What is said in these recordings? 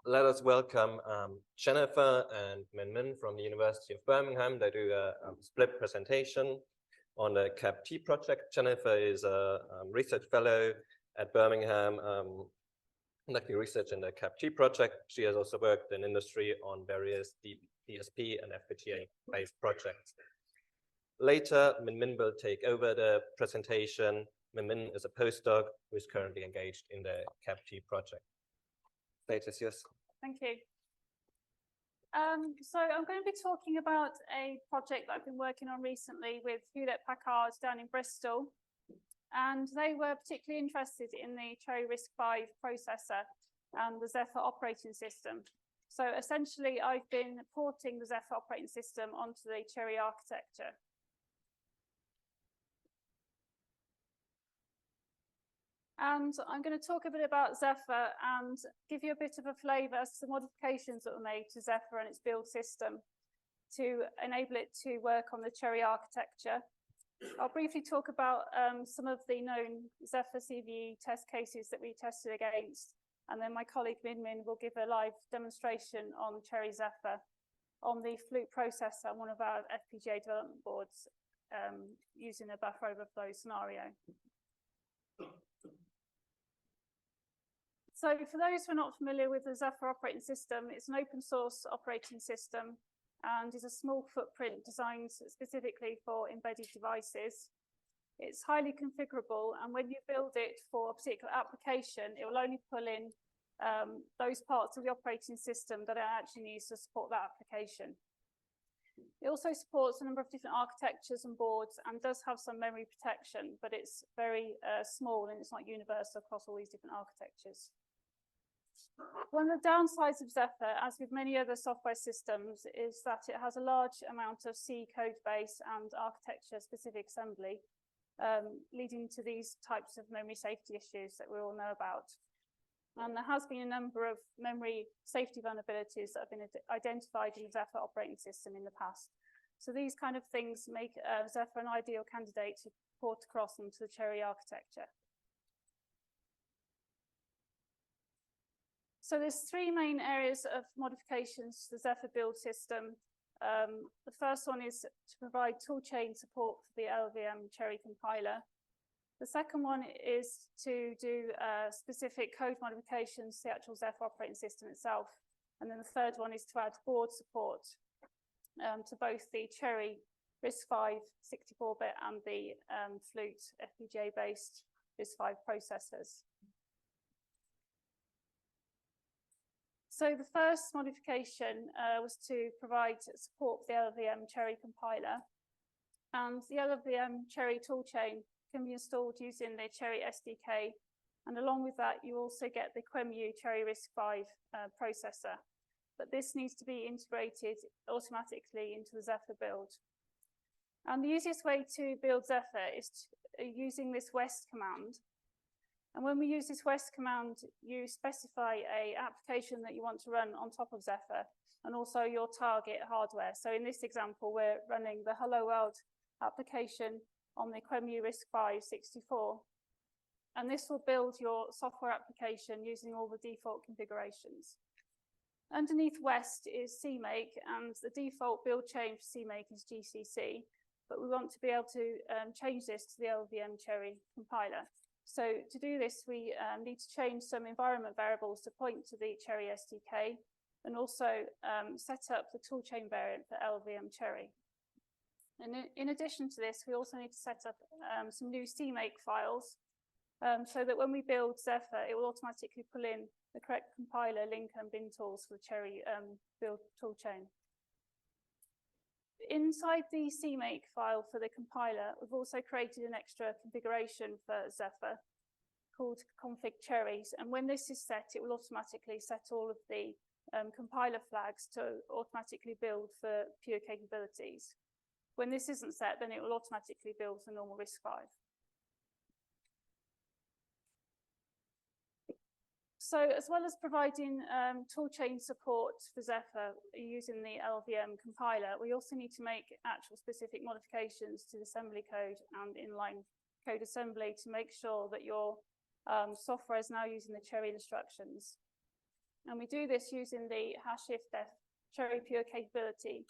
Let us welcome Jennifer and Min from the University of Birmingham. They do a split presentation on the CAP-T project. Jennifer is a research fellow at Birmingham, conducting research in the CAP-T project. She has also worked in industry on various DSP and FPGA-based projects. Later, Min will take over the presentation. Min is a postdoc who is currently engaged in the CAP-T project. Stage is yours. Thank you. So I'm going to be talking about a project that I've been working on recently with Hewlett-Packard down in Bristol. And they were particularly interested in the Cherry RISC-V processor and the Zephyr operating system. So essentially, I've been porting the Zephyr operating system onto the Cherry architecture. And I'm going to talk a bit about Zephyr and give you a bit of a flavor as to the modifications that were made to Zephyr and its build system to enable it to work on the Cherry architecture. I'll briefly talk about some of the known Zephyr CVE test cases that we tested against, and then my colleague Min will give a live demonstration on Cherry Zephyr on the Flute processor on one of our FPGA development boards using a buffer overflow scenario. So for those who are not familiar with the Zephyr operating system, it's an open source operating system and is a small footprint designed specifically for embedded devices. It's highly configurable, and when you build it for a particular application, it will only pull in those parts of the operating system that it actually needs to support that application. It also supports a number of different architectures and boards and does have some memory protection, but it's very small and it's not universal across all these different architectures. One of the downsides of Zephyr, as with many other software systems, is that it has a large amount of C code base and architecture-specific assembly, leading to these types of memory safety issues that we all know about. And there has been a number of memory safety vulnerabilities that have been identified in the Zephyr operating system in the past. So these kind of things make Zephyr an ideal candidate to port across into the Cherry architecture. So there's three main areas of modifications to the Zephyr build system. The first one is to provide toolchain support for the LLVM Cherry compiler. The second one is to do specific code modifications to the actual Zephyr operating system itself. And then the third one is to add board support to both the Cherry RISC-V 64-bit and the Flute FPGA-based RISC-V processors. So the first modification was to provide support for the LLVM Cherry compiler. And the LLVM Cherry toolchain can be installed using the Cherry SDK. And along with that, you also get the QEMU Cherry RISC-V processor. But this needs to be integrated automatically into the Zephyr build. And the easiest way to build Zephyr is using this west command. And when we use this west command, you specify an application that you want to run on top of Zephyr and also your target hardware. So in this example, we're running the Hello World application on the QEMU RISC-V 64. And this will build your software application using all the default configurations. Underneath West is CMake, and the default build chain for CMake is GCC. But we want to be able to change this to the LLVM Cherry compiler. So to do this, we need to change some environment variables to point to the Cherry SDK and also set up the toolchain variant for LLVM Cherry. And in addition to this, we also need to set up some new CMake files so that when we build Zephyr, it will automatically pull in the correct compiler, link, and bin tools for the Cherry build toolchain. Inside the CMake file for the compiler, we've also created an extra configuration for Zephyr called config cherries. And when this is set, it will automatically set all of the compiler flags to automatically build for pure capabilities. When this isn't set, then it will automatically build for normal RISC-V. So as well as providing toolchain support for Zephyr using the LLVM compiler, we also need to make actual specific modifications to the assembly code and inline code assembly to make sure that your software is now using the Cherry instructions. And we do this using the #ifdef Cherry Pure capability.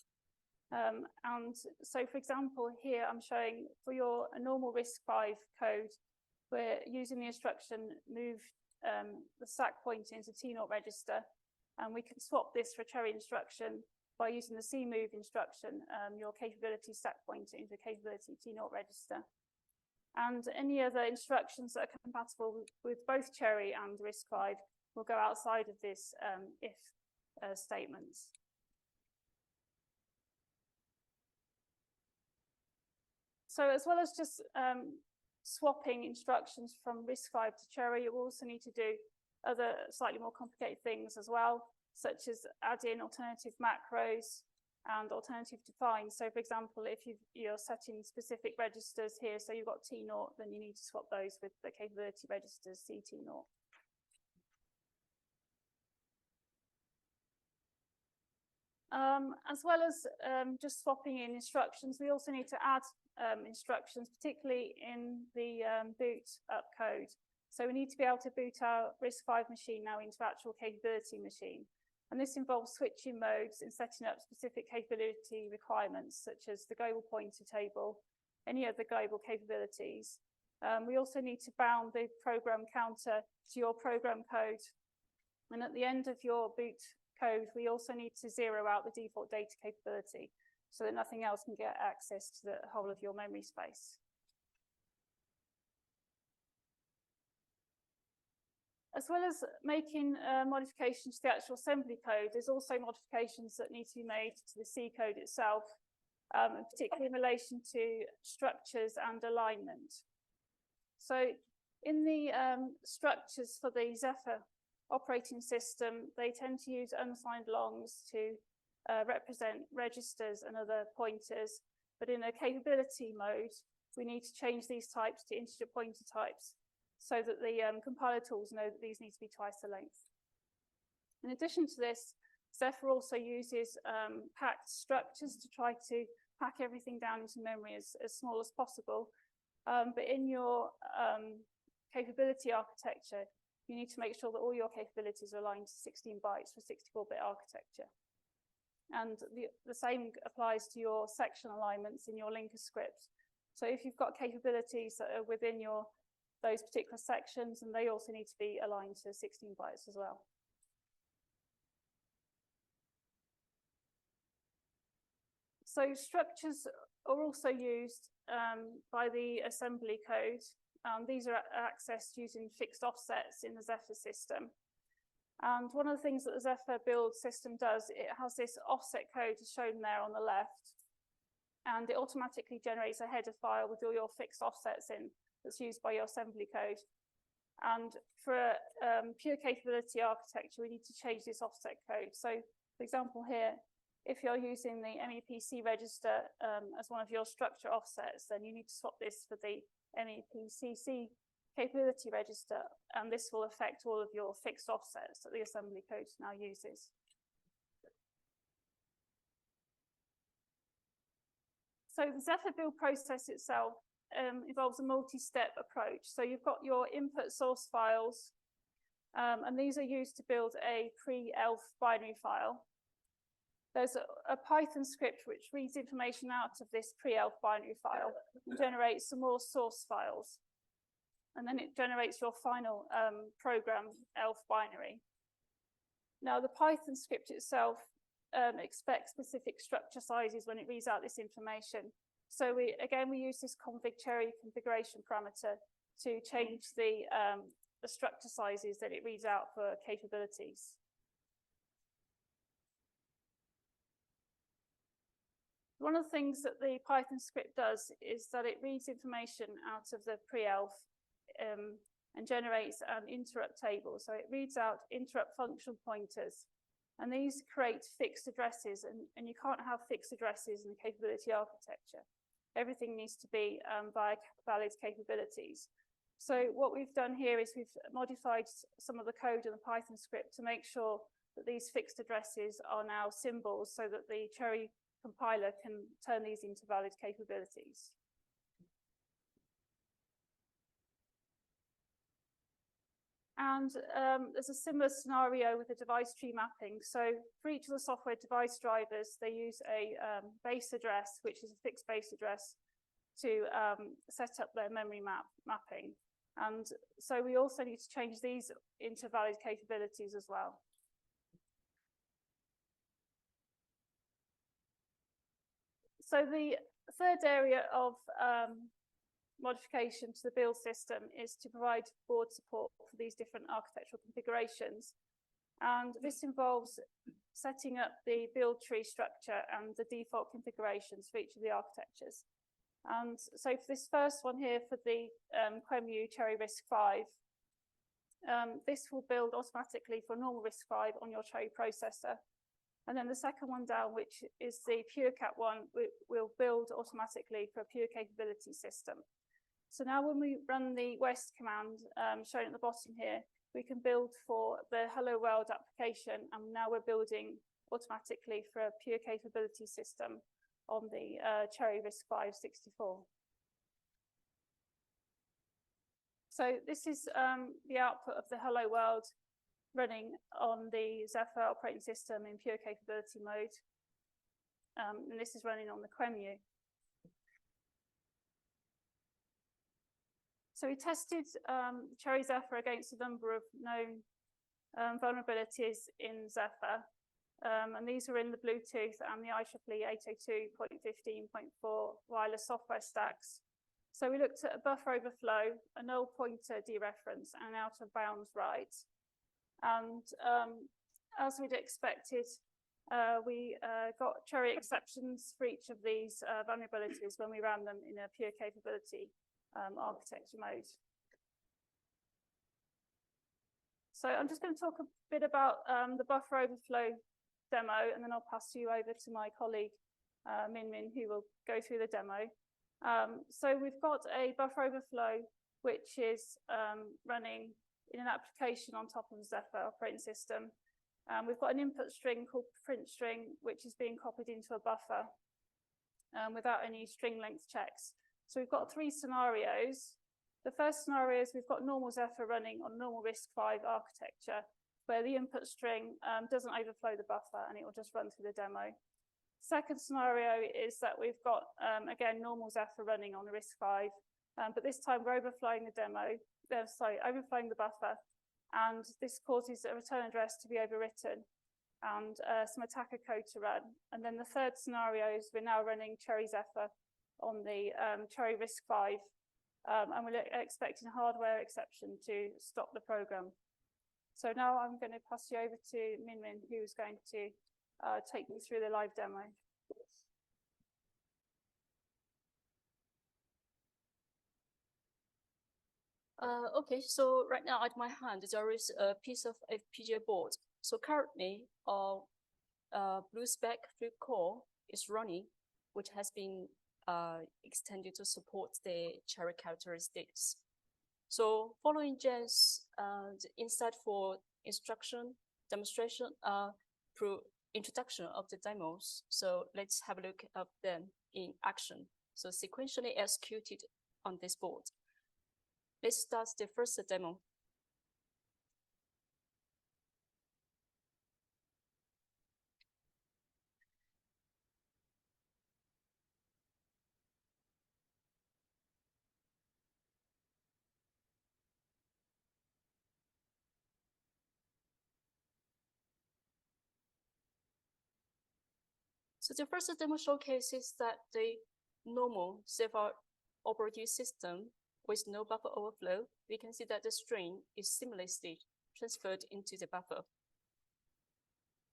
And so, for example, here I'm showing for your normal RISC-V code, we're using the instruction move the stack pointer into T0 register, and we can swap this for Cherry instruction by using the cmove instruction, your capability stack pointer into capability T0 register. And any other instructions that are compatible with both Cherry and RISC-V will go outside of this if statements. So as well as just swapping instructions from RISC-V to Cherry, you also need to do other slightly more complicated things as well, such as add in alternative macros and alternative defines. So for example, if you're setting specific registers here, so you've got T0, then you need to swap those with the capability registers CT0. As well as just swapping in instructions, we also need to add instructions, particularly in the boot up code. So we need to be able to boot our RISC-V machine now into actual capability machine. And this involves switching modes and setting up specific capability requirements, such as the global pointer table, any other global capabilities. We also need to bound the program counter to your program code. And at the end of your boot code, we also need to zero out the default data capability so that nothing else can get access to the whole of your memory space. As well as making modifications to the actual assembly code, there's also modifications that need to be made to the C code itself, particularly in relation to structures and alignment. So in the structures for the Zephyr operating system, they tend to use unsigned longs to represent registers and other pointers. But in a capability mode, we need to change these types to integer pointer types so that the compiler tools know that these need to be twice the length. In addition to this, Zephyr also uses packed structures to try to pack everything down into memory as small as possible. But in your capability architecture, you need to make sure that all your capabilities are aligned to 16 bytes for 64-bit architecture. And the same applies to your section alignments in your linker scripts. So if you've got capabilities that are within those particular sections, and they also need to be aligned to 16 bytes as well. So structures are also used by the assembly code. These are accessed using fixed offsets in the Zephyr system. And one of the things that the Zephyr build system does, it has this offset code shown there on the left, and it automatically generates a header file with all your fixed offsets in that's used by your assembly code. And for a pure capability architecture, we need to change this offset code. So for example here, if you're using the MEPC register as one of your structure offsets, then you need to swap this for the MEPCC capability register, and this will affect all of your fixed offsets that the assembly code now uses. So the Zephyr build process itself involves a multi-step approach. So you've got your input source files, and these are used to build a pre-ELF binary file. There's a Python script which reads information out of this pre-ELF binary file and generates some more source files. And then it generates your final program ELF binary. Now the Python script itself expects specific structure sizes when it reads out this information. So we use this config cherry configuration parameter to change the structure sizes that it reads out for capabilities. One of the things that the Python script does is that it reads information out of the pre-ELF and generates an interrupt table. So it reads out interrupt function pointers, and these create fixed addresses, and you can't have fixed addresses in the capability architecture. Everything needs to be via valid capabilities. So what we've done here is we've modified some of the code in the Python script to make sure that these fixed addresses are now symbols so that the Cherry compiler can turn these into valid capabilities. And there's a similar scenario with the device tree mapping. So for each of the software device drivers, they use a base address, which is a fixed base address, to set up their memory mapping. And so we also need to change these into valid capabilities as well. So the third area of modification to the build system is to provide board support for these different architectural configurations. And this involves setting up the build tree structure and the default configurations for each of the architectures. And so for this first one here, for the QEMU Cherry RISC-V, this will build automatically for normal RISC-V on your Cherry processor. And then the second one down, which is the PureCat one, will build automatically for a pure capability system. So now when we run the West command shown at the bottom here, we can build for the Hello World application, and now we're building automatically for a pure capability system on the Cherry RISC-V 64. So this is the output of the Hello World running on the Zephyr operating system in pure capability mode. And this is running on the QEMU. So we tested Cherry Zephyr against a number of known vulnerabilities in Zephyr. And these are in the Bluetooth and the IEEE 802.15.4 wireless software stacks. So we looked at a buffer overflow, a null pointer dereference, and an out of bounds write. And as we'd expected, we got Cherry exceptions for each of these vulnerabilities when we ran them in a pure capability architecture mode. So I'm just going to talk a bit about the buffer overflow demo, and then I'll pass you over to my colleague, Min Min, who will go through the demo. So we've got a buffer overflow, which is running in an application on top of the Zephyr operating system. We've got an input string called print string, which is being copied into a buffer without any string length checks. So we've got three scenarios. The first scenario is we've got normal Zephyr running on normal RISC-V architecture, where the input string doesn't overflow the buffer and it will just run through the demo. Second scenario is that we've got, again, normal Zephyr running on the RISC-V, but this time we're overflowing the overflowing the buffer, and this causes a return address to be overwritten and some attacker code to run. And then the third scenario is we're now running Cherry Zephyr on the Cherry RISC-V, and we're expecting a hardware exception to stop the program. So now I'm going to pass you over to Min Min, who's going to take you through the live demo. Okay, so right now at my hand, there is a piece of FPGA board. So currently, Blue Spec Flip Core is running, which has been extended to support the Cherry characteristics. So following Jen's insight for instruction demonstration, introduction of the demos. So let's have a look at them in action. So sequentially executed on this board. Let's start the first demo. So the first demo showcases that the normal Zephyr operating system with no buffer overflow, we can see that the string is seamlessly transferred into the buffer.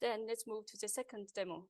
Then let's move to the second demo.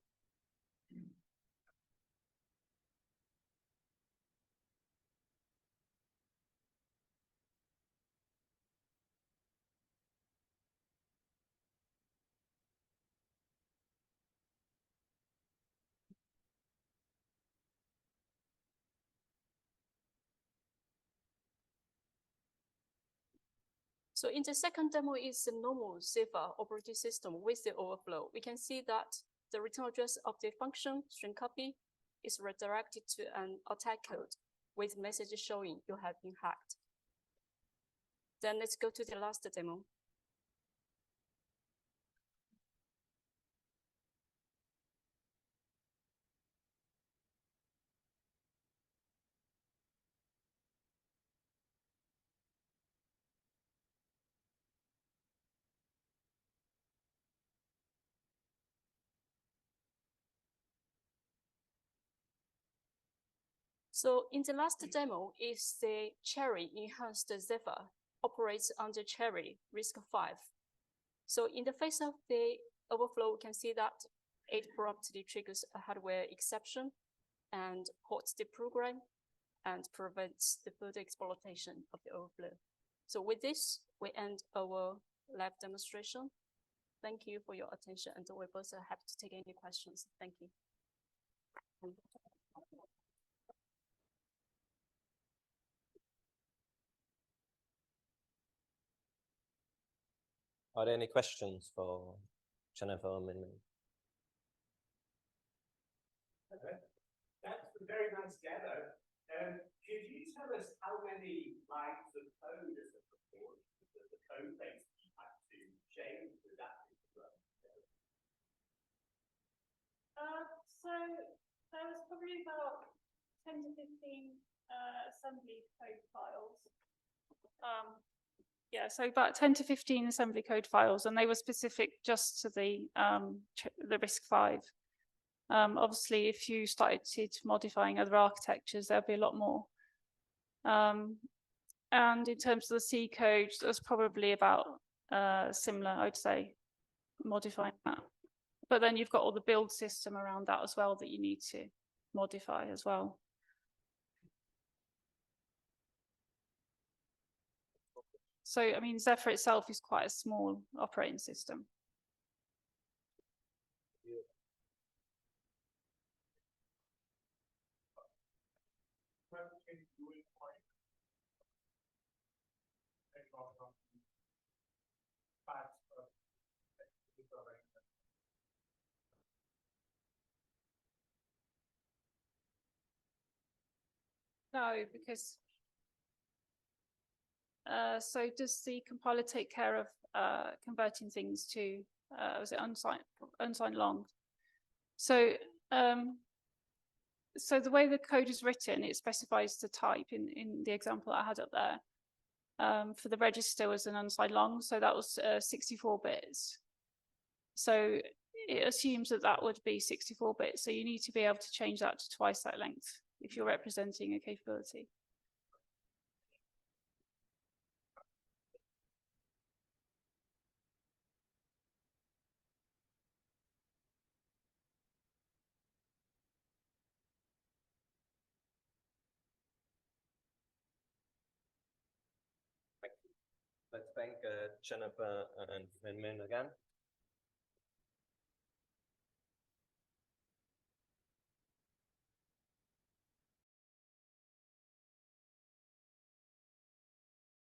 So in the second demo is the normal Zephyr operating system with the overflow. We can see that the return address of the function string copy is redirected to an attack code with message showing you have been hacked. Then let's go to the last demo. So in the last demo is the Cherry enhanced Zephyr operates under Cherry RISC-V. So in the face of the overflow, we can see that it promptly triggers a hardware exception and halts the program and prevents the further exploitation of the overflow. So with this, we end our lab demonstration. Thank you for your attention, and we're both happy to take any questions. Thank you. Are there any questions for Jennifer or Min-Min? Okay. That's a very nice demo. Could you tell us how many lines of code is it before the code base you have to change to that? So there was probably about 10 to 15 assembly code files. Yeah, so about 10 to 15 assembly code files, and they were specific just to the RISC-V. Obviously, if you started modifying other architectures, there'll be a lot more. And in terms of the C code, that's probably about similar, I'd say, modifying that. But then you've got all the build system around that as well that you need to modify as well. So, I mean, Zephyr itself is quite a small operating system. No, because so does the compiler take care of converting things to was it unsigned long? So so the way the code is written, it specifies the type in the example I had up there. For the register was an unsigned long, so that was 64 bits. So it assumes that that would be 64 bits. So you need to be able to change that to twice that length if you're representing a capability. Let's thank Jennifer and Min-Min again.